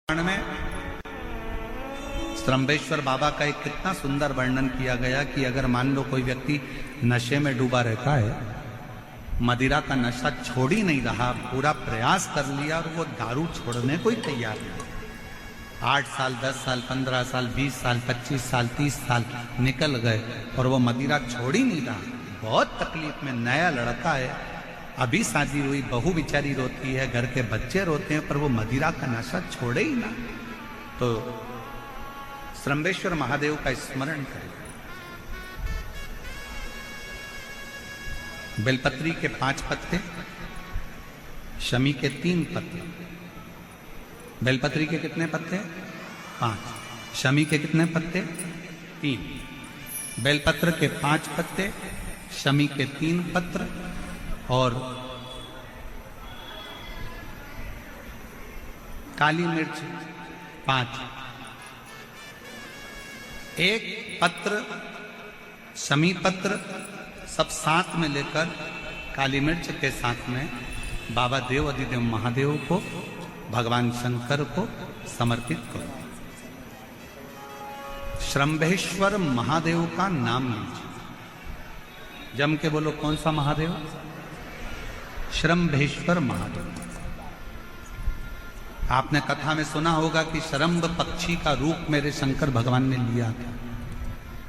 में श्रम्भेश्वर बाबा का एक कितना सुंदर वर्णन किया गया कि अगर मान लो कोई व्यक्ति नशे में डूबा रहता है, मदिरा का नशा छोड़ ही नहीं रहा, पूरा प्रयास कर लिया और वो दारू छोड़ने को ही तैयार नहीं। 8 साल 10 साल 15 साल 20 साल 25 साल 30 साल निकल गए और वो मदिरा छोड़ ही नहीं रहा। बहुत तकलीफ में, नया लड़का है, अभी शादी हुई, बहू बेचारी रोती है, घर के बच्चे रोते हैं, पर वो मदिरा का नशा छोड़े ही ना। तो श्रम्भेश्वर महादेव का स्मरण करें। बेलपत्री के 5 पत्ते, शमी के 3 पत्ते। बेलपत्री के कितने पत्ते? 5। शमी के कितने पत्ते? 3। बेलपत्र के 5 पत्ते, शमी के 3 पत्र और काली मिर्च 5। 1 पत्र शमी पत्र सब साथ में लेकर काली मिर्च के साथ में बाबा देव अधिदेव महादेव को, भगवान शंकर को समर्पित करो। श्रम्भेश्वर महादेव का नाम लीजिए। जम के बोलो, कौन सा महादेव? श्रम्भेश्वर महादेव। आपने कथा में सुना होगा कि शरम्भ पक्षी का रूप मेरे शंकर भगवान ने लिया था।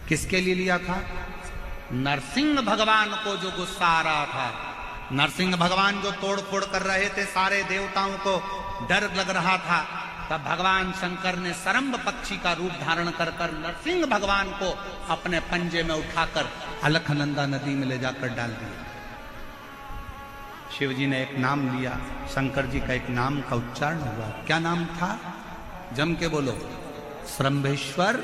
किसके लिए लिया था? नरसिंह भगवान को जो गुस्सा आ रहा था, नरसिंह भगवान जो तोड़ फोड़ कर रहे थे, सारे देवताओं को डर लग रहा था, तब भगवान शंकर ने शरम्भ पक्षी का रूप धारण कर नरसिंह भगवान को अपने पंजे में उठाकर अलखनंदा नदी में ले जाकर डाल दिया। शिव जी ने एक नाम लिया, शंकर जी का एक नाम का उच्चारण हुआ। क्या नाम था? जम के बोलो, श्रम्भेश्वर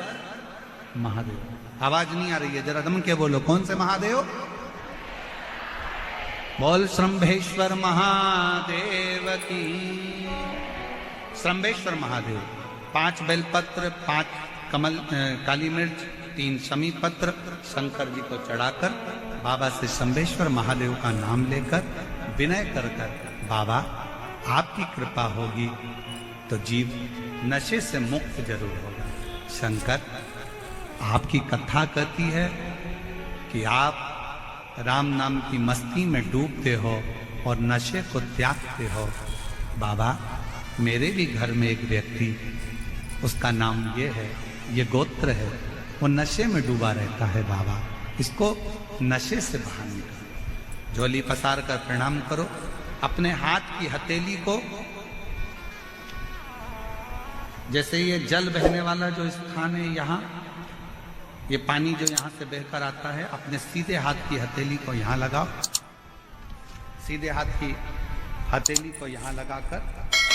महादेव। आवाज नहीं आ रही है, जरा दम के बोलो, कौन से महादेव? बोल श्रम्भेश्वर महादेव की। श्रम्भेश्वर महादेव। 5 बेलपत्र, 5 कमल काली मिर्च, 3 शमी पत्र शंकर जी को चढ़ाकर बाबा से श्रम्भेश्वर महादेव का नाम लेकर विनय कर बाबा आपकी कृपा होगी तो जीव नशे से मुक्त जरूर होगा। शंकर, आपकी कथा कहती है कि आप राम नाम की मस्ती में डूबते हो और नशे को त्यागते हो। बाबा, मेरे भी घर में एक व्यक्ति, उसका नाम ये है, ये गोत्र है, वो नशे में डूबा रहता है। बाबा, इसको नशे से बाहर निकालो। झोली पसार कर प्रणाम करो। अपने हाथ की हथेली को, जैसे ये जल बहने वाला जो स्थान है, यहाँ ये पानी जो यहाँ से बहकर आता है, अपने सीधे हाथ की हथेली को यहाँ लगाओ। सीधे हाथ की हथेली को यहाँ लगाकर,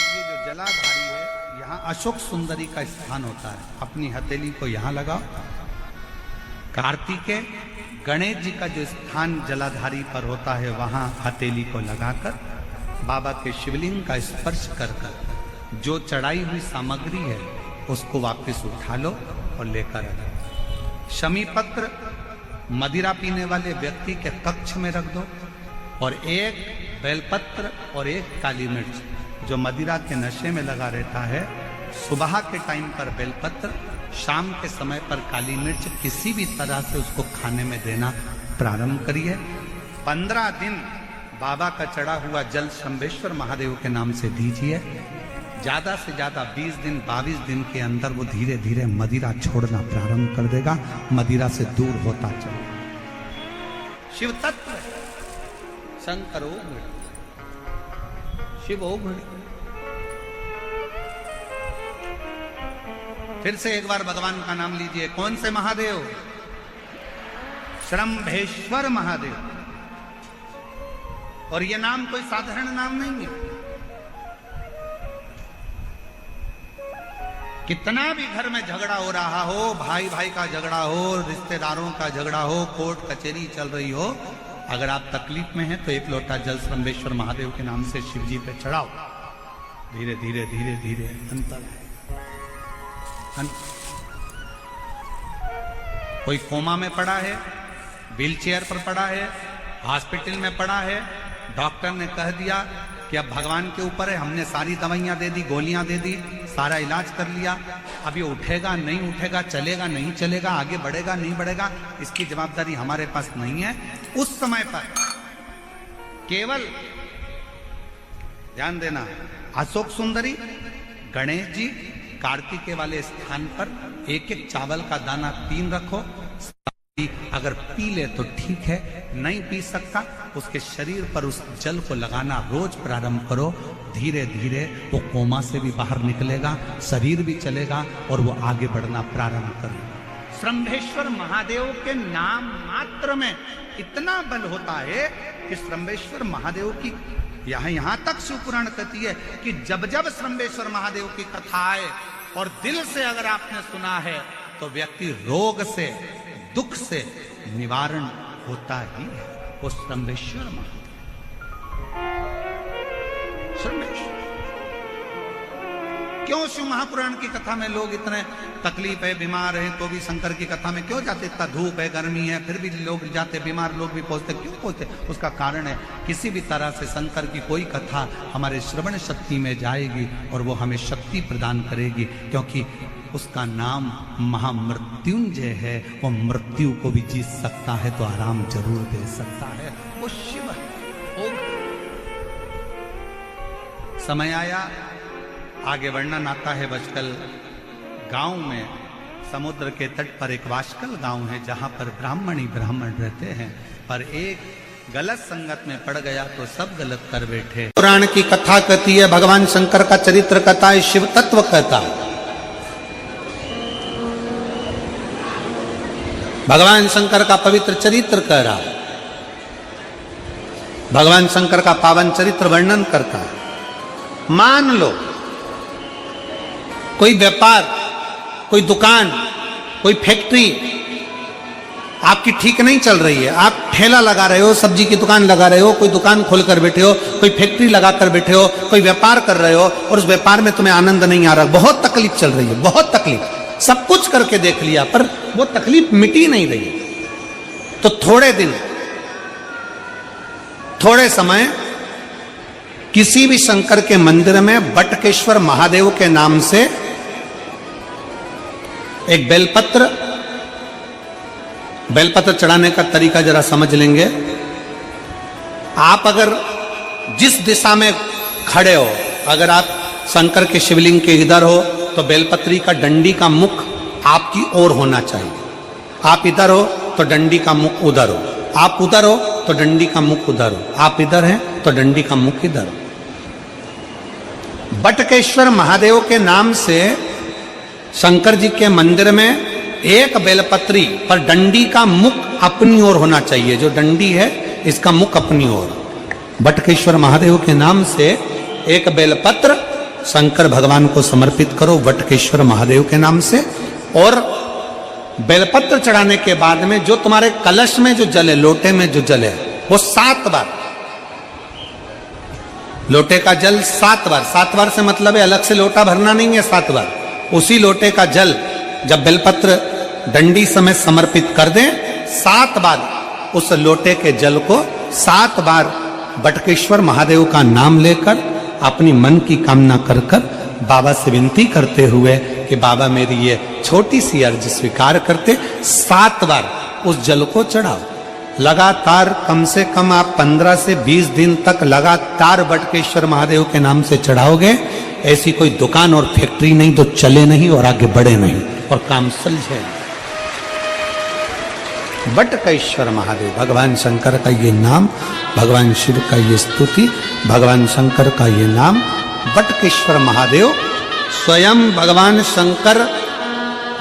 ये जो जलाधारी है, यहाँ अशोक सुंदरी का स्थान होता है, अपनी हथेली को यहाँ लगाओ। कार्तिकेय गणेश जी का जो स्थान जलाधारी पर होता है, वहां हथेली को लगाकर बाबा के शिवलिंग का स्पर्श कर जो चढ़ाई हुई सामग्री है उसको वापस उठा लो और लेकर आ जाओ। शमी पत्र मदिरा पीने वाले व्यक्ति के कक्ष में रख दो और 1 बेलपत्र और 1 काली मिर्च, जो मदिरा के नशे में लगा रहता है, सुबह के टाइम पर बेलपत्र, शाम के समय पर काली मिर्च, किसी भी तरह से उसको खाने में देना प्रारंभ करिए। 15 दिन बाबा का चढ़ा हुआ जल श्रम्भेश्वर महादेव के नाम से दीजिए। ज्यादा से ज्यादा 20 दिन 22 दिन के अंदर वो धीरे धीरे मदिरा छोड़ना प्रारंभ कर देगा, मदिरा से दूर होता चलेगा। शिव तत्व है, शंकर ओम, शिव ओम। फिर से एक बार भगवान का नाम लीजिए। कौन से महादेव? श्रम्भेश्वर महादेव। और ये नाम कोई साधारण नाम नहीं है। कितना भी घर में झगड़ा हो रहा हो, भाई भाई का झगड़ा हो, रिश्तेदारों का झगड़ा हो, कोर्ट कचहरी चल रही हो, अगर आप तकलीफ में हैं तो 1 लोटा जल श्रम्भेश्वर महादेव के नाम से शिव जी पे चढ़ाओ। धीरे धीरे धीरे धीरे अंतर है। कोई कोमा में पड़ा है, व्हील चेयर पर पड़ा है, हॉस्पिटल में पड़ा है, डॉक्टर ने कह दिया कि अब भगवान के ऊपर है, हमने सारी दवाइयां दे दी, गोलियां दे दी, सारा इलाज कर लिया, अब ये उठेगा नहीं उठेगा, चलेगा नहीं चलेगा, आगे बढ़ेगा नहीं बढ़ेगा, इसकी जवाबदारी हमारे पास नहीं है। उस समय पर केवल ध्यान देना, अशोक सुंदरी, गणेश जी, कार्तिकेय वाले स्थान पर एक एक चावल का दाना 3 रखो। अगर पी ले तो ठीक है, नहीं पी सकता उसके शरीर पर उस जल को लगाना रोज प्रारंभ करो। धीरे धीरे वो कोमा से भी बाहर निकलेगा, शरीर भी चलेगा और वो आगे बढ़ना प्रारंभ करेगा। श्रंभेश्वर महादेव के नाम मात्र में इतना बल होता है कि श्रंभेश्वर महादेव की यहां तक शिवपुराण कहती है कि जब जब श्रंभेश्वर महादेव की कथा आए और दिल से अगर आपने सुना है तो व्यक्ति रोग से, दुख से निवारण होता ही है। वो श्रंभेश्वर महादेव, श्रंभेश्वर। क्यों शिव महापुराण की कथा में लोग इतने तकलीफ है, बीमार हैं तो भी शंकर की कथा में क्यों जाते? इतना धूप है, गर्मी है, फिर भी लोग जाते, बीमार लोग भी पहुंचते, क्यों पहुंचते? उसका कारण है किसी भी तरह से शंकर की कोई कथा हमारे श्रवण शक्ति में जाएगी और वो हमें शक्ति प्रदान करेगी, क्योंकि उसका नाम महामृत्युंजय है। वो मृत्यु को भी जीत सकता है तो आराम जरूर दे सकता है। वो शिव है। समय आया, आगे वर्णन आता है। बचकल गांव में समुद्र के तट पर एक वाशकल गांव है जहां पर ब्राह्मण ही ब्राह्मण रहते हैं, पर एक गलत संगत में पड़ गया तो सब गलत कर बैठे। पुराण की कथा कहती है, भगवान शंकर का चरित्र कहता है, शिव तत्व कहता है। भगवान शंकर का पवित्र चरित्र कह रहा है, भगवान शंकर का पावन चरित्र वर्णन करता है। मान लो कोई व्यापार, कोई दुकान, कोई फैक्ट्री आपकी ठीक नहीं चल रही है। आप ठेला लगा रहे हो, सब्जी की दुकान लगा रहे हो, कोई दुकान खोलकर बैठे हो, कोई फैक्ट्री लगाकर बैठे हो, कोई व्यापार कर रहे हो और उस व्यापार में तुम्हें आनंद नहीं आ रहा, बहुत तकलीफ चल रही है, बहुत तकलीफ, सब कुछ करके देख लिया पर वो तकलीफ मिटी नहीं रही। तो थोड़े दिन, थोड़े समय किसी भी शंकर के मंदिर में बटकेश्वर महादेव के नाम से एक बेलपत्र चढ़ाने का तरीका जरा समझ लेंगे। आप अगर जिस दिशा में खड़े हो, अगर आप शंकर के शिवलिंग के इधर हो तो बेलपत्री का डंडी का मुख आपकी ओर होना चाहिए। आप इधर हो तो डंडी का मुख उधर हो, आप उधर हो तो डंडी का मुख उधर हो, आप इधर हैं तो डंडी का मुख इधर हो। बटकेश्वर महादेव के नाम से शंकर जी के मंदिर में एक बेलपत्री पर डंडी का मुख अपनी ओर होना चाहिए। जो डंडी है इसका मुख अपनी ओर। बटकेश्वर महादेव के नाम से एक बेलपत्र शंकर भगवान को समर्पित करो बटकेश्वर महादेव के नाम से। और बेलपत्र चढ़ाने के बाद में जो तुम्हारे कलश में जो जल है, लोटे में जो जल है, वो 7 बार, लोटे का जल 7 बार, 7 बार से मतलब है अलग से लोटा भरना नहीं है, 7 बार उसी लोटे का जल जब बेलपत्र डंडी समेत समर्पित कर दें, 7 बार उस लोटे के जल को 7 बार बटकेश्वर महादेव का नाम लेकर अपनी मन की कामना कर कर बाबा से विनती करते हुए कि बाबा मेरी ये छोटी सी अर्ज स्वीकार करते, 7 बार उस जल को चढ़ाओ। लगातार कम से कम आप 15 से 20 दिन तक लगातार बटकेश्वर महादेव के नाम से चढ़ाओगे। ऐसी कोई दुकान और फैक्ट्री नहीं तो चले नहीं और आगे बढ़े नहीं और काम सुलझे। बटकेश्वर महादेव, भगवान शंकर का ये नाम, भगवान शिव का ये स्तुति, भगवान शंकर का ये नाम बटकेश्वर महादेव। स्वयं भगवान शंकर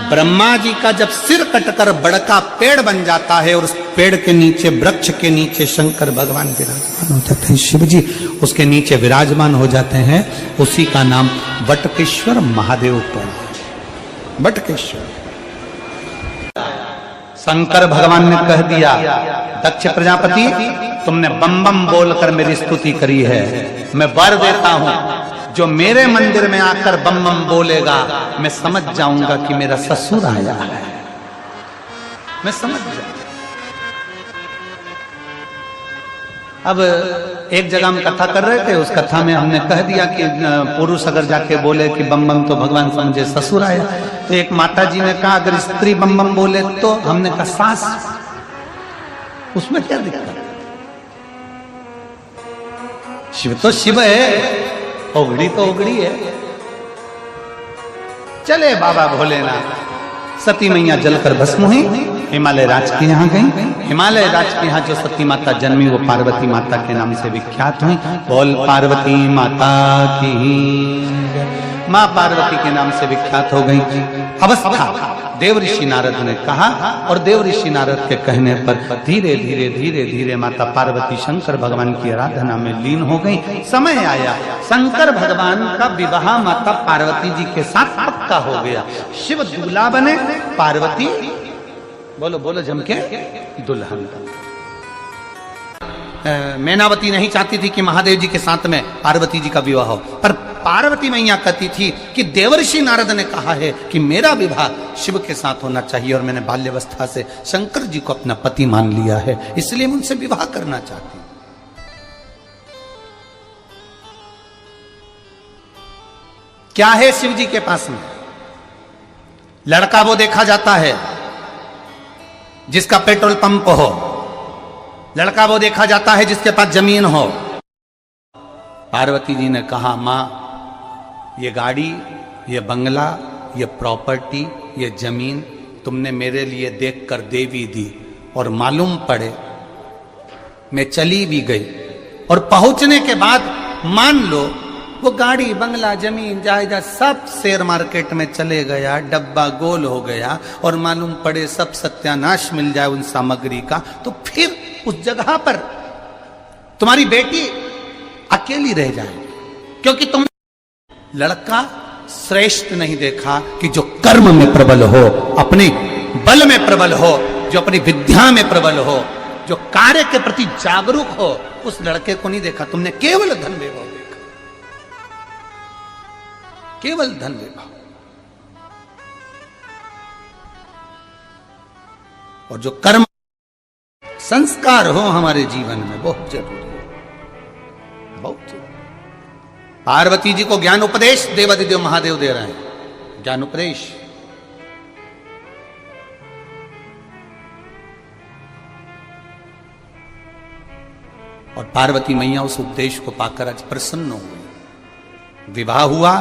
ब्रह्मा जी का जब सिर कटकर बड़का पेड़ बन जाता है और उस पेड़ के नीचे, वृक्ष के नीचे शंकर भगवान विराजमान हो जाते हैं, शिव जी उसके नीचे विराजमान हो जाते हैं, उसी का नाम बटकेश्वर महादेव पर। बटकेश्वर शंकर भगवान ने कह दिया, दक्ष प्रजापति तुमने बम बम बोलकर मेरी स्तुति करी है, मैं वर देता हूं जो मेरे मंदिर में आकर बम बम बोलेगा मैं समझ जाऊंगा कि मेरा ससुर आया है, मैं समझ जाऊंगा। अब एक जगह हम कथा कर रहे थे, उस कथा में हमने कह दिया कि पुरुष अगर जाके बोले कि बम बम तो भगवान समझे ससुर आया। तो एक माता जी ने कहा अगर स्त्री बम बम बोले तो, हमने कहा सास, उसमें क्या दिक्कत है? शिव तो शिव है, ओगड़ी तो ओगड़ी है। चले बाबा भोलेनाथ। सती मैया जलकर भस्म हुई, हिमालय राज के यहाँ गई। हिमालय राज के यहाँ जो सती माता जन्मी वो पार्वती माता के नाम से विख्यात हुई। बोल पार्वती माता की, माँ पार्वती के नाम से विख्यात हो गई। अवस्था देव ऋषि नारद ने कहा, और देव ऋषि नारद के कहने पर धीरे धीरे धीरे धीरे माता पार्वती शंकर भगवान की आराधना में लीन हो गई। समय आया, शंकर भगवान का विवाह माता पार्वती जी के साथ पक्का हो गया। शिव दूल्हा बने, पार्वती बोलो बोलो जमके दुल्हन। मैनावती नहीं चाहती थी कि महादेव जी के साथ में पार्वती जी का विवाह हो, पर पार्वती मैया कहती थी कि देवर्षि नारद ने कहा है कि मेरा विवाह शिव के साथ होना चाहिए, और मैंने बाल्यवस्था से शंकर जी को अपना पति मान लिया है, इसलिए मैं उनसे विवाह करना चाहती हूं। क्या है शिव जी के पास में? लड़का वो देखा जाता है जिसका पेट्रोल पंप हो, लड़का वो देखा जाता है जिसके पास जमीन हो। पार्वती जी ने कहा मां, ये गाड़ी, ये बंगला, ये प्रॉपर्टी, ये जमीन तुमने मेरे लिए देखकर देवी दी, और मालूम पड़े मैं चली भी गई और पहुंचने के बाद मान लो वो गाड़ी, बंगला, जमीन, जायदाद सब शेयर मार्केट में चले गया, डब्बा गोल हो गया, और मालूम पड़े सब सत्यानाश मिल जाए उन सामग्री का, तो फिर उस जगह पर तुम्हारी बेटी अकेली रह जाएगी, क्योंकि तुम लड़का श्रेष्ठ नहीं देखा कि जो कर्म में प्रबल हो, अपने बल में प्रबल हो, जो अपनी विद्या में प्रबल हो, जो कार्य के प्रति जागरूक हो, उस लड़के को नहीं देखा। तुमने केवल धन वैभव देखा, केवल धन वैभव। और जो कर्म संस्कार हो हमारे जीवन में बहुत जरूरी है, बहुत जरूरी। पार्वती जी को ज्ञान उपदेश देवादिदेव महादेव दे रहे हैं, ज्ञान उपदेश। और पार्वती मैया उस उपदेश को पाकर आज प्रसन्न हो गई। विवाह हुआ,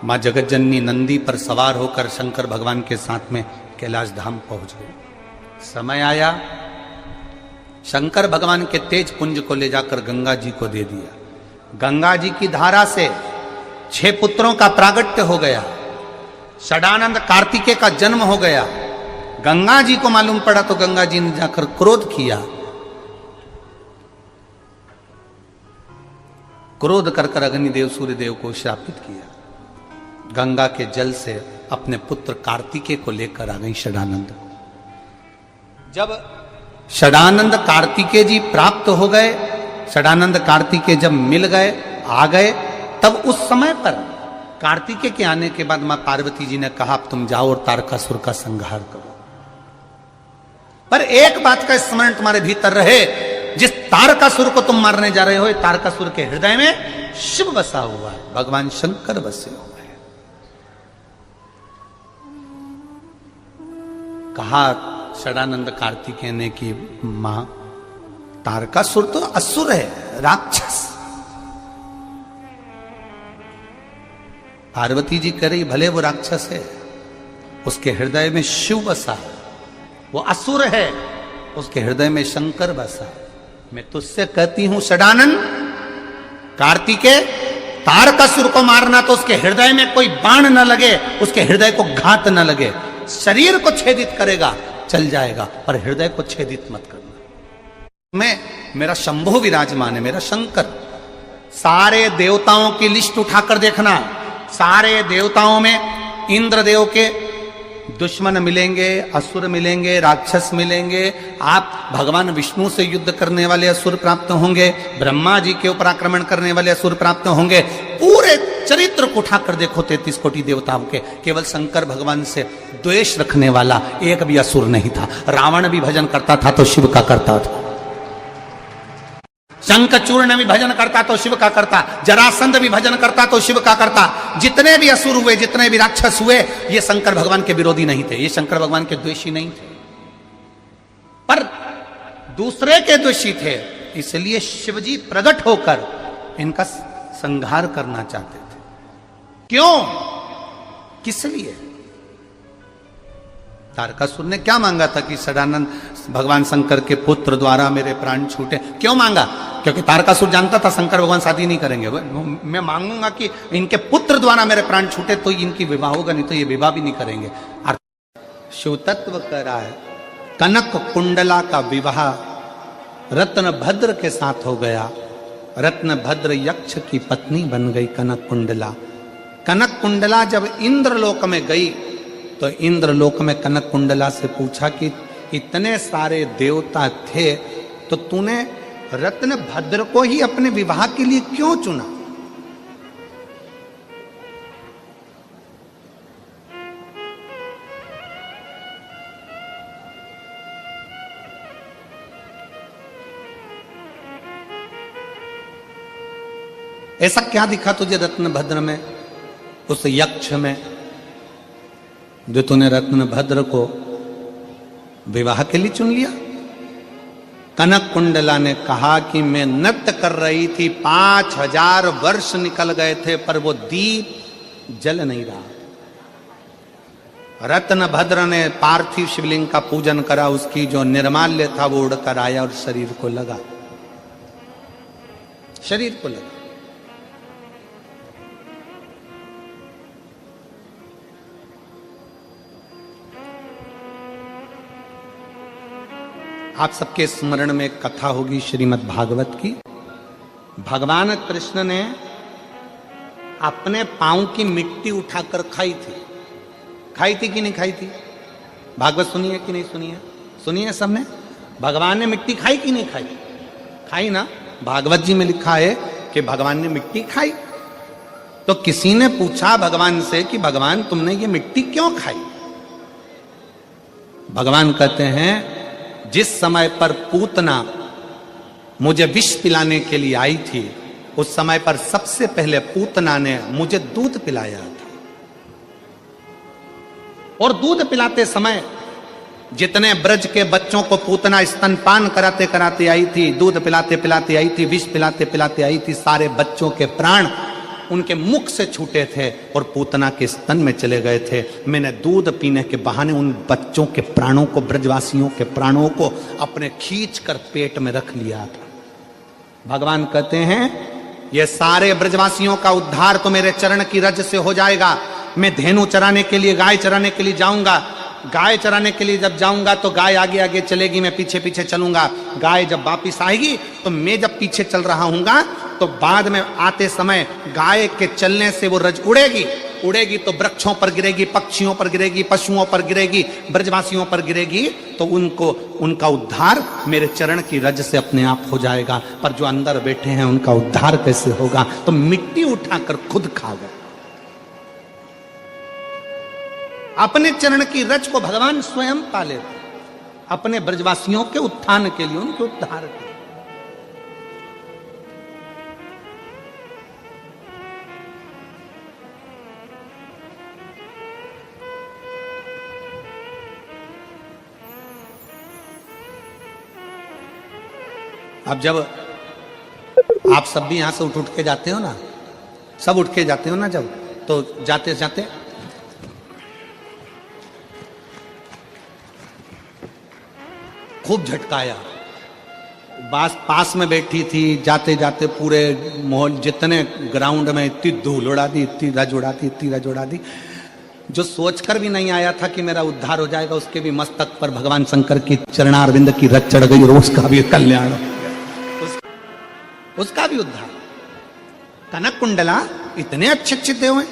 मां जगतजननी नंदी पर सवार होकर शंकर भगवान के साथ में कैलाश धाम पहुंच गई। समय आया, शंकर भगवान के तेज पुंज को ले जाकर गंगा जी को दे दिया। गंगा जी की धारा से 6 पुत्रों का प्रागट्य हो गया, षडानंद कार्तिकेय का जन्म हो गया। गंगा जी को मालूम पड़ा तो गंगा जी ने जाकर क्रोध किया, क्रोध कर अग्निदेव सूर्यदेव को श्रापित किया। गंगा के जल से अपने पुत्र कार्तिकेय को लेकर आ गई षडानंद। जब षडानंद कार्तिकेय जी प्राप्त हो गए, षडानंद कार्तिकेय जब मिल गए, आ गए, तब उस समय पर कार्तिकेय के आने के बाद मां पार्वती जी ने कहा अब तुम जाओ और तारकासुर का संहार करो। पर एक बात का स्मरण तुम्हारे भीतर रहे, जिस तारकासुर को तुम मारने जा रहे हो, तारकासुर के हृदय में शिव बसा हुआ है, भगवान शंकर बसे हुए हैं। कहा षडानंद कार्तिकेय ने कि मां, तारकासुर तो असुर है, राक्षस। पार्वती जी कह रही भले वो राक्षस है, उसके हृदय में शिव बसा है। वो असुर है, उसके हृदय में शंकर बसा है। मैं तुझसे कहती हूं षडानंद कार्तिकेय, तारकासुर को मारना तो उसके हृदय में कोई बाण न लगे, उसके हृदय को घात न लगे। शरीर को छेदित करेगा चल जाएगा, पर हृदय को छेदित मत करना। मैं, मेरा शंभु विराजमान है, मेरा शंकर। सारे देवताओं की लिस्ट उठाकर देखना, सारे देवताओं में इंद्रदेव के दुश्मन मिलेंगे, असुर मिलेंगे, राक्षस मिलेंगे। आप भगवान विष्णु से युद्ध करने वाले असुर प्राप्त होंगे, ब्रह्मा जी के ऊपर आक्रमण करने वाले असुर प्राप्त होंगे। पूरे चरित्र को उठाकर देखो 33 कोटि देवताओं के, केवल शंकर भगवान से द्वेष रखने वाला एक भी असुर नहीं था। रावण भी भजन करता था तो शिव का करता था। शंखचूर्ण भी भजन करता तो शिव का करता, जरासंध भी भजन करता तो शिव का करता। जितने भी असुर हुए, जितने भी राक्षस हुए, ये शंकर भगवान के विरोधी नहीं थे, ये शंकर भगवान के द्वेषी नहीं थे, पर दूसरे के द्वेषी थे। इसलिए शिवजी प्रकट होकर इनका संहार करना चाहते थे। क्यों, किस लिए? तारकासुर ने क्या मांगा था कि सदानंद भगवान शंकर के पुत्र द्वारा मेरे प्राण छूटे? क्यों मांगा? क्योंकि तारकासुर जानता था शंकर भगवान शादी नहीं करेंगे। मैं मांगूंगा कि इनके पुत्र द्वारा मेरे प्राण छूटे तो इनकी विवाह होगा, नहीं तो ये विवाह भी नहीं करेंगे। शिव तत्व करा है, कनक कुंडला का विवाह रत्न भद्र के साथ हो गया। रत्न भद्र यक्ष की पत्नी बन गई कनक कुंडला। कनक कुंडला जब इंद्रलोक में गई तो इंद्रलोक में कनक कुंडला से पूछा कि इतने सारे देवता थे तो तूने रत्न भद्र को ही अपने विवाह के लिए क्यों चुना? ऐसा क्या दिखा तुझे रत्न भद्र में, उस यक्ष में, जो तूने रत्न भद्र को विवाह के लिए चुन लिया? कनक कुंडला ने कहा कि मैं नृत्य कर रही थी, 5000 वर्ष निकल गए थे, पर वो दीप जल नहीं रहा। रत्न भद्र ने पार्थिव शिवलिंग का पूजन करा, उसकी जो निर्माल्य था वो उड़कर आया और शरीर को लगा, शरीर को लगा। आप सबके स्मरण में एक कथा होगी श्रीमद् भागवत की। भगवान कृष्ण ने अपने पांव की मिट्टी उठाकर खाई थी। खाई थी कि नहीं खाई थी? भागवत सुनी है कि नहीं सुनी है? सुनी है सबने? भगवान ने मिट्टी खाई कि नहीं खाई? खाई ना। भागवत जी में लिखा है कि भगवान ने मिट्टी खाई। तो किसी ने पूछा भगवान से कि भगवान तुमने ये मिट्टी क्यों खाई? भगवान कहते हैं जिस समय पर पूतना मुझे विष पिलाने के लिए आई थी, उस समय पर सबसे पहले पूतना ने मुझे दूध पिलाया था। और दूध पिलाते समय जितने ब्रज के बच्चों को पूतना स्तनपान कराते कराते आई थी, दूध पिलाते पिलाते आई थी, विष पिलाते पिलाते आई थी, सारे बच्चों के प्राण उनके मुख से छूटे थे और पूतना के स्तन में चले गए थे। मैंने दूध पीने के बहाने उन बच्चों के प्राणों को, ब्रजवासियों के प्राणों को अपने खींच कर पेट में रख लिया था। भगवान कहते हैं ये सारे ब्रजवासियों का उद्धार तो मेरे चरण की रज से हो जाएगा। मैं धेनु चराने के लिए, गाय चराने के लिए जाऊंगा। गाय चराने के लिए जब जाऊंगा तो गाय आगे आगे चलेगी, मैं पीछे पीछे चलूंगा। गाय जब वापिस आएगी तो मैं जब पीछे चल रहा हूंगा तो बाद में आते समय गाय के चलने से वो रज उड़ेगी। उड़ेगी तो वृक्षों पर गिरेगी, पक्षियों पर गिरेगी, पशुओं पर गिरेगी, ब्रजवासियों पर गिरेगी, तो उनको, उनका उद्धार मेरे चरण की रज से अपने आप हो जाएगा। पर जो अंदर बैठे हैं उनका उद्धार कैसे होगा? तो मिट्टी उठाकर खुद खा गए। अपने चरण की रज को भगवान स्वयं पाले, अपने ब्रजवासियों के उत्थान के लिए, उनके उद्धार के लिए। अब जब आप सब भी यहां से उठ के जाते हो ना, सब उठ के जाते हो ना, जब तो जाते जाते खूब झटकाया। पास में बैठी थी, जाते जाते पूरे मोहल्ले जितने ग्राउंड में इतनी धूल उड़ा दी, इतनी रज उड़ा दी, इतनी रज उड़ा दी। जो सोचकर भी नहीं आया था कि मेरा उद्धार हो जाएगा, उसके भी मस्तक पर भगवान शंकर की चरणारविंद की रज चढ़ गई और उसका भी कल्याण, उसका भी उद्धार। कनक कुंडला इतने अच्छे अच्छे देव हैं,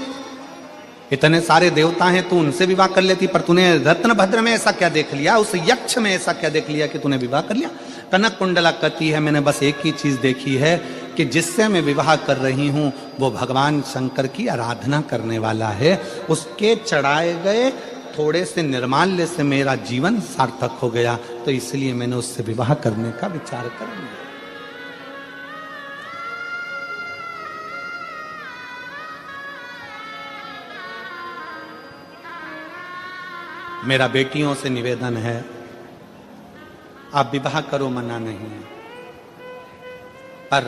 इतने सारे देवता हैं, तू उनसे विवाह कर लेती, पर तूने रत्न भद्र में ऐसा क्या देख लिया, उस यक्ष में ऐसा क्या देख लिया कि तूने विवाह कर लिया? कनक कुंडला कहती है मैंने बस एक ही चीज देखी है कि जिससे मैं विवाह कर रही हूं वो भगवान शंकर की आराधना करने वाला है। उसके चढ़ाए गए थोड़े से निर्माल्य से मेरा जीवन सार्थक हो गया, तो इसलिए मैंने उससे विवाह करने का विचार कर लिया। मेरा बेटियों से निवेदन है, आप विवाह करो, मना नहीं है, पर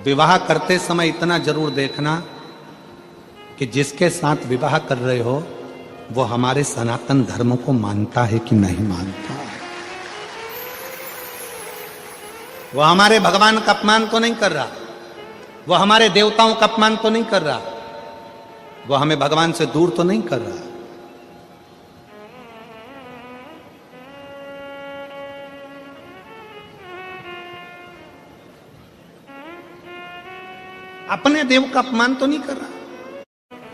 विवाह करते समय इतना जरूर देखना कि जिसके साथ विवाह कर रहे हो वो हमारे सनातन धर्म को मानता है कि नहीं मानता। वो हमारे भगवान का अपमान तो नहीं कर रहा, वो हमारे देवताओं का अपमान तो नहीं कर रहा, वो हमें भगवान से दूर तो नहीं कर रहा। अपने देव का अपमान तो नहीं कर रहा,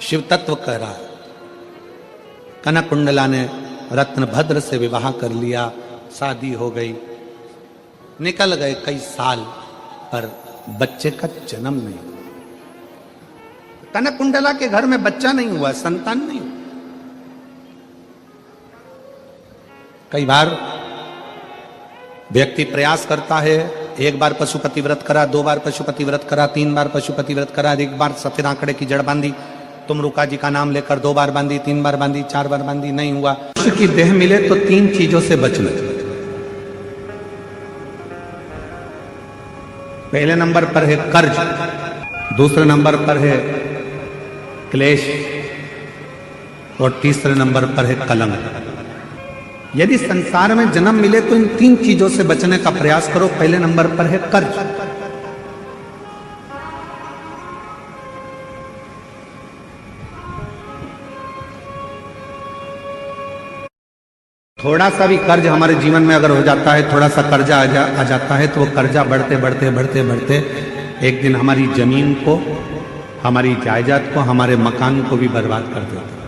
शिव तत्व कह रहा। कनक कुंडला ने रत्नभद्र से विवाह कर लिया, शादी हो गई, निकल गए कई साल, पर बच्चे का जन्म नहीं हुआ। कनक कुंडला के घर में बच्चा नहीं हुआ, संतान नहीं हुआ। कई बार व्यक्ति प्रयास करता है, एक बार पशुपति व्रत करा, 2 बार पशुपति व्रत करा, 3 बार पशुपति व्रत करा, 1 बार सफेद आंकड़े की जड़ बांधी, तुमरुका जी का नाम लेकर 2 बार बांधी, 3 बार बांधी, 4 बार बांधी, नहीं हुआ। मनुष्य की देह मिले तो 3 चीजों से बचना। पहले नंबर पर है कर्ज, दूसरे नंबर पर है क्लेश, और तीसरे नंबर पर है कलंक। यदि संसार में जन्म मिले तो इन 3 चीजों से बचने का प्रयास करो। पहले नंबर पर है कर्ज। थोड़ा सा भी कर्ज हमारे जीवन में अगर हो जाता है, थोड़ा सा कर्जा आ जाता है, तो वो कर्जा बढ़ते बढ़ते बढ़ते बढ़ते एक दिन हमारी जमीन को, हमारी जायदाद को, हमारे मकान को भी बर्बाद कर देता है।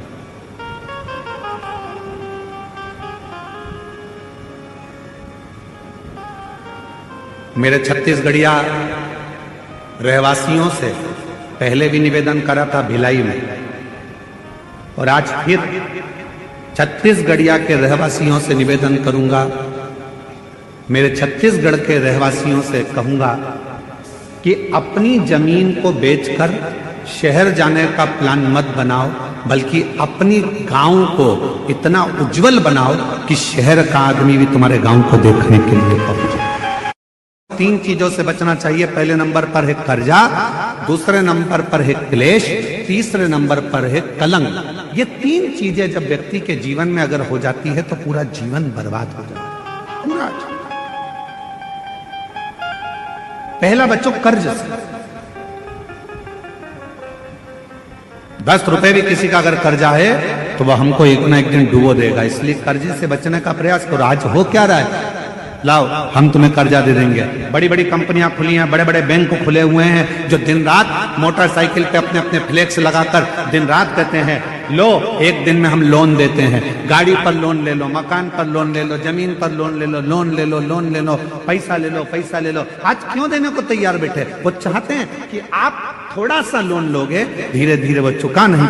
मेरे छत्तीसगढ़िया रहवासियों से पहले भी निवेदन करा था भिलाई में, और आज फिर छत्तीसगढ़िया के रहवासियों से निवेदन करूंगा, मेरे छत्तीसगढ़ के रहवासियों से कहूंगा कि अपनी जमीन को बेचकर शहर जाने का प्लान मत बनाओ, बल्कि अपनी गांव को इतना उज्जवल बनाओ कि शहर का आदमी भी तुम्हारे गांव को देखने के लिए पहुंचे। 3 चीजों से बचना चाहिए। पहले नंबर पर है कर्जा, दूसरे नंबर पर है क्लेश, तीसरे नंबर पर है कलंक। ये 3 चीजें जब व्यक्ति के जीवन में अगर हो जाती है तो पूरा जीवन बर्बाद हो जाता है, पूरा। पहला बच्चों कर्ज से। 10 रुपए भी किसी का अगर कर्जा है तो वह हमको एक ना एक दिन डुबो देगा, इसलिए कर्जे से बचने का प्रयास करो। आज हो क्या रहा है, लाओ हम तुम्हें कर्जा दे देंगे। बड़ी बड़ी कंपनियां खुली हैं, बड़े बड़े बैंक खुले हुए हैं, जो दिन रात मोटरसाइकिल पे अपने अपने फ्लेक्स लगाकर दिन रात कहते हैं लो एक दिन में हम लोन देते हैं। गाड़ी पर लोन ले लो, मकान पर लोन ले लो, जमीन पर लोन ले लो, लोन ले लो, लोन ले लो, पैसा ले लो, पैसा ले लो। आज क्यों देने को तैयार बैठे? वो चाहते हैं कि आप थोड़ा सा लोन लोगे, धीरे धीरे वो चुका नहीं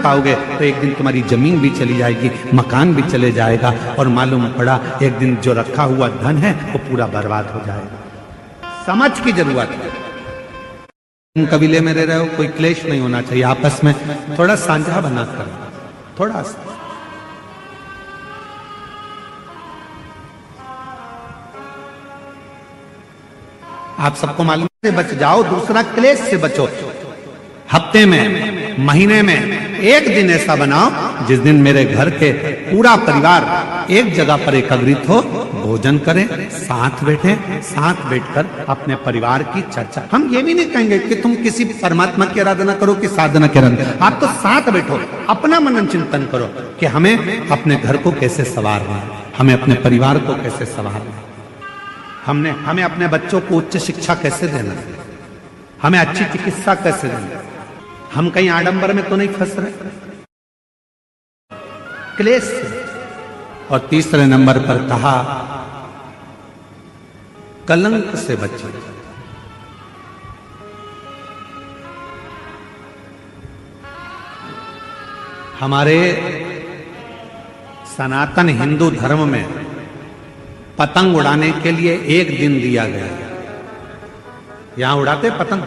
पाओगे तो एक दिन तुम्हारी जमीन भी चली जाएगी, मकान भी चले जाएगा, और मालूम पड़ा एक दिन जो रखा हुआ धन है वो पूरा बर्बाद हो जाएगा। समझ की जरूरत है। कबीले में रह रहे हो, कोई क्लेश नहीं होना चाहिए, आपस में थोड़ा साझा बनाकर, थोड़ा सा। आप सबको मालूम से बच जाओ। दूसरा क्लेश से बचो। हफ्ते में, महीने में एक दिन ऐसा बनाओ जिस दिन मेरे घर के पूरा परिवार एक जगह पर एकत्रित हो, भोजन करें, साथ बैठें, साथ बैठकर अपने परिवार की चर्चा। हम ये भी नहीं कहेंगे कि तुम किसी परमात्मा की आराधना करो कि साधना की आराधना, आप तो साथ बैठो, अपना मनन चिंतन करो कि हमें अपने घर को कैसे संवारना है, हमें अपने परिवार को कैसे संवारना है, हमें अपने बच्चों को उच्च शिक्षा कैसे देना है, हमें अच्छी चिकित्सा कैसे देना है। हम कहीं आडंबर में तो नहीं फंस रहे, क्लेश से। और तीसरे नंबर पर कहा कलंक से बचे। हमारे सनातन हिंदू धर्म में पतंग उड़ाने के लिए एक दिन दिया गया। यहां उड़ाते पतंग,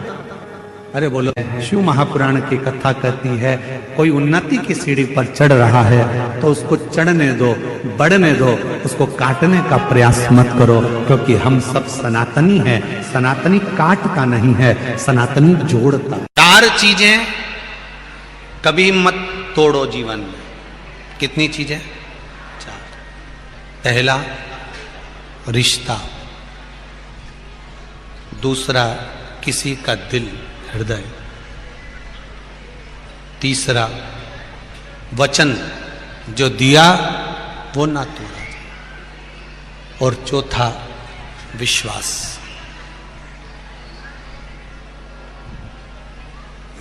अरे बोलो, शिव महापुराण की कथा कहती है कोई उन्नति की सीढ़ी पर चढ़ रहा है तो उसको चढ़ने दो, बढ़ने दो, उसको काटने का प्रयास मत करो, क्योंकि हम सब सनातनी हैं। सनातनी काटता नहीं है, सनातनी जोड़ता। 4 चीजें कभी मत तोड़ो जीवन में। कितनी चीजें? 4। पहला रिश्ता, दूसरा किसी का दिल, हृदय, तीसरा वचन जो दिया वो ना तोड़ा जाए, और चौथा विश्वास।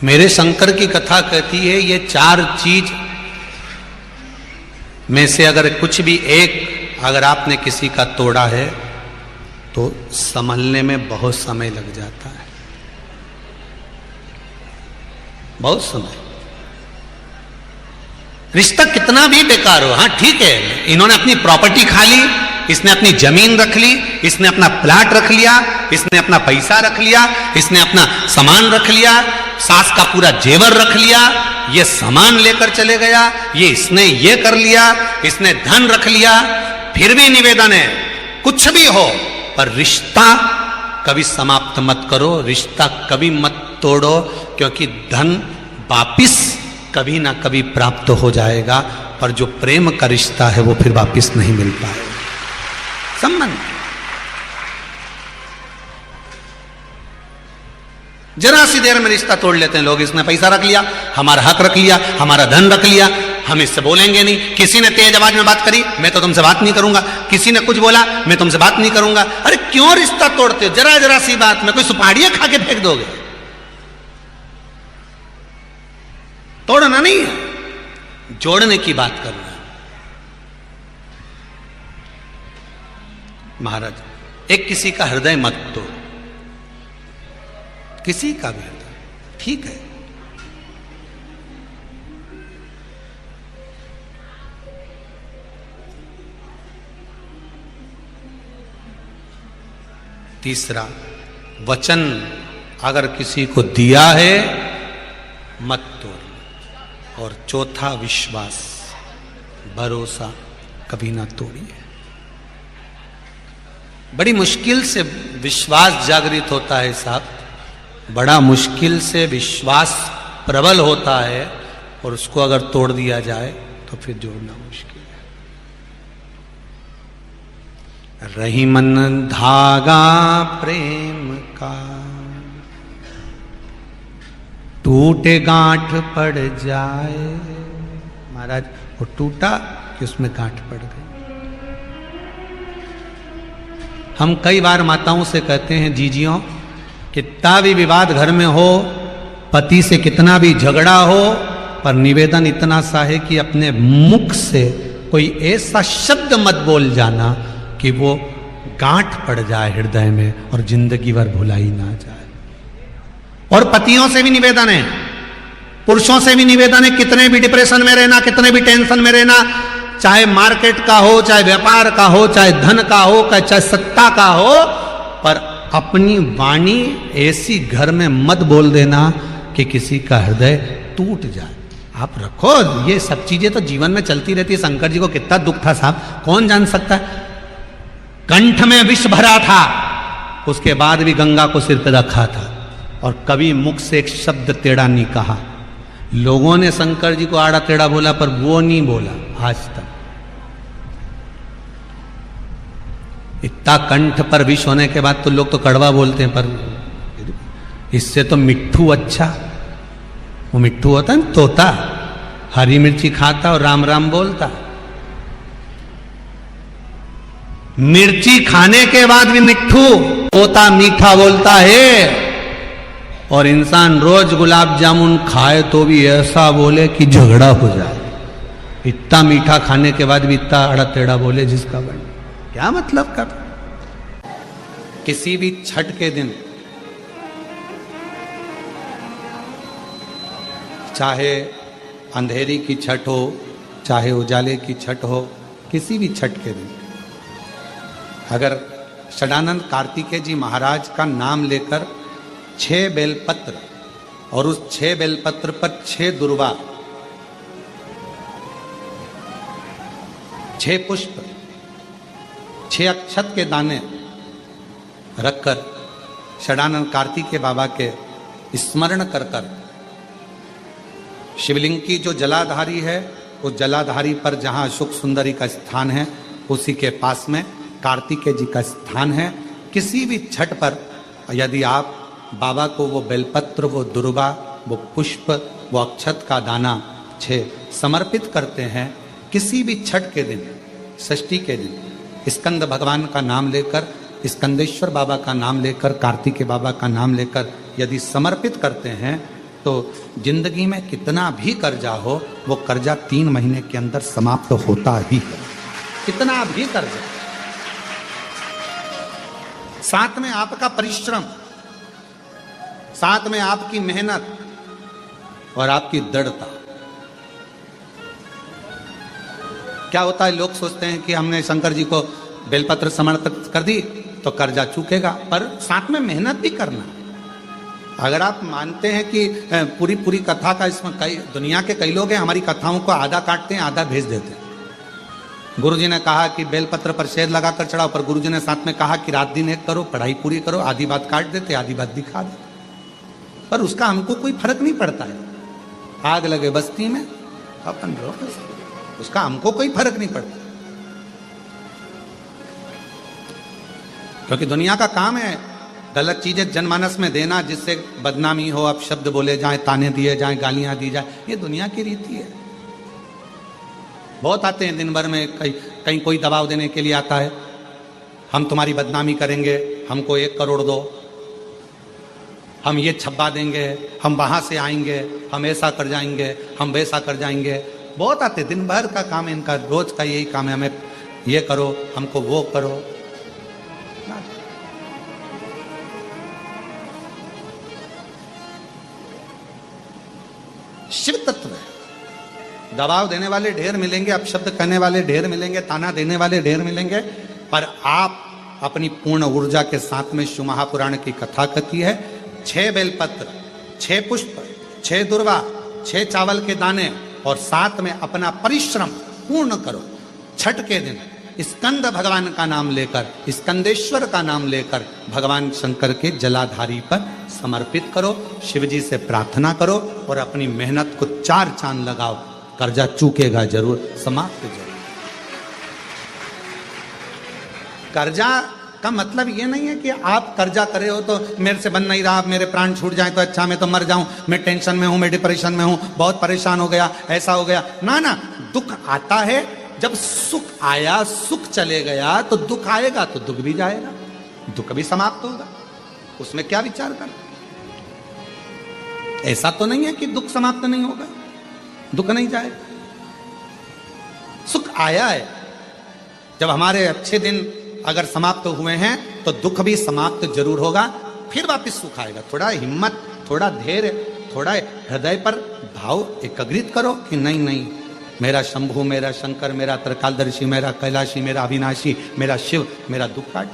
मेरे शंकर की कथा कहती है ये 4 चीज में से अगर कुछ भी एक अगर आपने किसी का तोड़ा है तो संभलने में बहुत समय लग जाता है, बहुत समय। रिश्ता कितना भी बेकार हो, हाँ ठीक है, इन्होंने अपनी प्रॉपर्टी खा ली, इसने अपनी जमीन रख ली, इसने अपना प्लाट रख लिया, इसने अपना पैसा रख लिया, इसने अपना सामान रख लिया, सास का पूरा जेवर रख लिया, ये सामान लेकर चले गया, ये इसने ये कर लिया, इसने धन रख लिया। फिर भी निवेदन है कुछ भी हो पर रिश्ता कभी समाप्त मत करो, रिश्ता कभी मत तोड़ो, क्योंकि धन वापिस कभी ना कभी प्राप्त हो जाएगा, पर जो प्रेम का रिश्ता है वो फिर वापिस नहीं मिल पाएगा। संबंध जरा सी देर में रिश्ता तोड़ लेते हैं लोग। इसने पैसा रख लिया, हमारा हक रख लिया, हमारा धन रख लिया, हम इससे बोलेंगे नहीं। किसी ने तेज आवाज में बात करी, मैं तो तुमसे बात नहीं करूंगा। किसी ने कुछ बोला, मैं तुमसे बात नहीं करूंगा। अरे क्यों रिश्ता तोड़ते हो? जरा जरा सी बात में कोई सुपाड़ियां खा के फेंक दोगे? तोड़ना नहीं है, जोड़ने की बात करना है। महाराज, एक किसी का हृदय मत तोड़, किसी का भी हृदय, ठीक है। तीसरा वचन अगर किसी को दिया है मत तोड़, और चौथा विश्वास, भरोसा कभी ना तोड़िए। बड़ी मुश्किल से विश्वास जागृत होता है साहब, बड़ा मुश्किल से विश्वास प्रबल होता है, और उसको अगर तोड़ दिया जाए तो फिर जोड़ना मुश्किल है। रही मन धागा प्रेम का, टूटे गांठ पड़ जाए। महाराज, वो टूटा कि उसमें गांठ पड़ गई। हम कई बार माताओं से कहते हैं, जीजियों, कितना भी विवाद घर में हो, पति से कितना भी झगड़ा हो, पर निवेदन इतना सा है कि अपने मुख से कोई ऐसा शब्द मत बोल जाना कि वो गांठ पड़ जाए हृदय में और जिंदगी भर भुलाई ना जाए। और पतियों से भी निवेदन है, पुरुषों से भी निवेदन है, कितने भी डिप्रेशन में रहना, कितने भी टेंशन में रहना, चाहे मार्केट का हो, चाहे व्यापार का हो, चाहे धन का हो, चाहे सत्ता का हो, पर अपनी वाणी ऐसी घर में मत बोल देना कि किसी का हृदय टूट जाए। आप रखो, ये सब चीजें तो जीवन में चलती रहती है। शंकर जी को कितना दुख था साहब, कौन जान सकता है। कंठ में विष भरा था, उसके बाद भी गंगा को सिर पे रखा था, और कभी मुख से एक शब्द टेढ़ा नहीं कहा। लोगों ने शंकर जी को आड़ा टेढ़ा बोला, पर वो नहीं बोला आज तक। इतना कंठ पर विष होने के बाद तो लोग तो कड़वा बोलते हैं, पर इससे तो मिट्ठू अच्छा। वो मिट्ठू होता है ना, तोता, हरी मिर्ची खाता और राम राम बोलता। मिर्ची खाने के बाद भी मिट्ठू, तोता मीठा बोलता है। और इंसान रोज गुलाब जामुन खाए तो भी ऐसा बोले कि झगड़ा हो जाए। इतना मीठा खाने के बाद भी इतना अड़ा टेढ़ा बोले जिसका बन, क्या मतलब का। किसी भी छठ के दिन, चाहे अंधेरी की छठ हो, चाहे उजाले की छठ हो, किसी भी छठ के दिन अगर षडानंद कार्तिकेय जी महाराज का नाम लेकर 6 बेलपत्र और उस 6 बेलपत्र पर 6 दुर्वा, 6 पुष्प, 6 अक्षत के दाने रखकर षडानंद कार्तिकेय बाबा के स्मरण कर कर शिवलिंग की जो जलाधारी है, उस जलाधारी पर जहां अशोक सुंदरी का स्थान है, उसी के पास में कार्तिकेय जी का स्थान है। किसी भी छठ पर यदि आप बाबा को वो बेलपत्र, वो दुर्वा, वो पुष्प, वो अक्षत का दाना 6 समर्पित करते हैं, किसी भी छठ के दिन, षष्ठी के दिन स्कंद भगवान का नाम लेकर, स्कंदेश्वर बाबा का नाम लेकर, कार्तिकेय बाबा का नाम लेकर यदि समर्पित करते हैं तो जिंदगी में कितना भी कर्जा हो, वो कर्जा 3 महीने के अंदर समाप्त होता ही है। कितना भी कर्जा, साथ में आपका परिश्रम, साथ में आपकी मेहनत और आपकी दृढ़ता। क्या होता है, लोग सोचते हैं कि हमने शंकर जी को बेलपत्र समर्पित कर दी तो कर्जा चूकेगा, पर साथ में मेहनत भी करना। अगर आप मानते हैं कि पूरी कथा का, इसमें कई दुनिया के कई लोग हैं हमारी कथाओं को आधा काटते हैं, आधा भेज देते हैं। गुरुजी ने कहा कि बेलपत्र पर शेर लगाकर चढ़ाओ, पर गुरुजी ने साथ में कहा कि रात दिन एक करो, पढ़ाई पूरी करो, आधी बात काट देते, आधी बात दिखा देते, पर उसका हमको कोई फर्क नहीं पड़ता है। आग लगे बस्ती में अपन रहो, उसका हमको कोई फर्क नहीं पड़ता, क्योंकि दुनिया का काम है गलत चीजें जनमानस में देना, जिससे बदनामी हो, आप शब्द बोले जाए, ताने दिए जाए, गालियां दी जाए, ये दुनिया की रीति है। बहुत आते हैं दिन भर में, कहीं कोई दबाव देने के लिए आता है, हम तुम्हारी बदनामी करेंगे, हमको 1 करोड़ दो, हम ये छब्बा देंगे, हम वहां से आएंगे, हम ऐसा कर जाएंगे, हम वैसा कर जाएंगे। बहुत आते, दिन भर का काम इनका, रोज का यही काम है, हमें ये करो, हमको वो करो। शिव तत्व है। दबाव देने वाले ढेर मिलेंगे, अपशब्द कहने वाले ढेर मिलेंगे, ताना देने वाले ढेर मिलेंगे, पर आप अपनी पूर्ण ऊर्जा के साथ में शिव महापुराण की कथा कहती है, 6 बेलपत्र, 6 पुष्प, 6 दुर्वा, 6 चावल के दाने और साथ में अपना परिश्रम पूर्ण करो। छठ के दिन स्कंद भगवान का नाम लेकर, स्कंदेश्वर का नाम लेकर भगवान शंकर के जलाधारी पर समर्पित करो, शिव जी से प्रार्थना करो और अपनी मेहनत को 4 चांद लगाओ, कर्जा चूकेगा जरूर, समाप्त जरूर। कर्जा का मतलब ये नहीं है कि आप कर्जा करे हो तो मेरे से बन नहीं रहा, मेरे प्राण छूट जाए तो अच्छा, मैं तो मर जाऊं, मैं टेंशन में हूं, मैं डिप्रेशन में हूं, बहुत परेशान हो गया, ऐसा हो गया। ना ना, दुख आता है, जब सुख आया, सुख चले गया तो दुख आएगा, तो दुख भी जाएगा, दुख भी समाप्त होगा, उसमें क्या विचार कर। ऐसा तो नहीं है कि दुख समाप्त नहीं होगा, दुख नहीं जाएगा, सुख आया है। जब हमारे अच्छे दिन अगर समाप्त हुए हैं तो दुख भी समाप्त जरूर होगा, फिर वापस सुख आएगा। थोड़ा हिम्मत, थोड़ा धैर्य, थोड़ा हृदय पर भाव एकाग्रित करो कि नहीं नहीं, मेरा शंभु, मेरा शंकर, मेरा त्रिकालदर्शी, मेरा कैलाशी, मेरा अविनाशी, मेरा शिव मेरा दुख काट